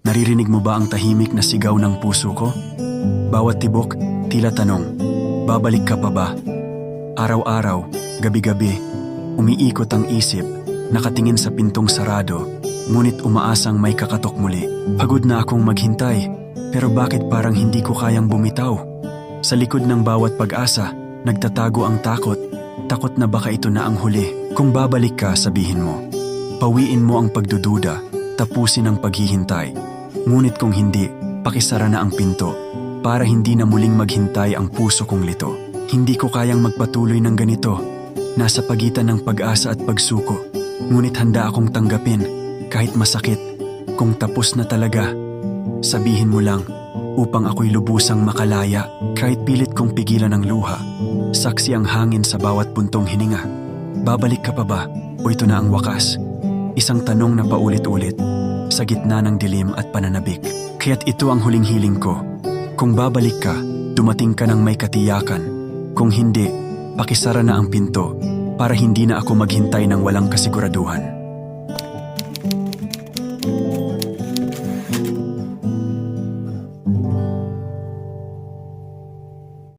Naririnig mo ba ang tahimik na sigaw ng puso ko? Bawat tibok, tila tanong, babalik ka pa ba? Araw-araw, gabi-gabi, umiikot ang isip, nakatingin sa pintong sarado, ngunit umaasang may kakatok muli. Pagod na akong maghintay, pero bakit parang hindi ko kayang bumitaw? Sa likod ng bawat pag-asa, nagtatago ang takot. Takot na baka ito na ang huli. Kung babalik ka, sabihin mo. Pawiin mo ang pagdududa, tapusin ang paghihintay. Ngunit kung hindi, pakisara na ang pinto para hindi na muling maghintay ang puso kong lito. Hindi ko kayang magpatuloy ng ganito. Nasa pagitan ng pag-asa at pagsuko. Ngunit handa akong tanggapin, kahit masakit, kung tapos na talaga. Sabihin mo lang, upang ako'y lubusang makalaya, kahit pilit kong pigilan ang luha. Saksi ang hangin sa bawat puntong hininga. Babalik ka pa ba? O ito na ang wakas? Isang tanong na paulit-ulit, sa gitna ng dilim at pananabik. Kaya't ito ang huling hiling ko. Kung babalik ka, dumating ka ng may katiyakan. Kung hindi, pakisara na ang pinto para hindi na ako maghintay ng walang kasiguraduhan.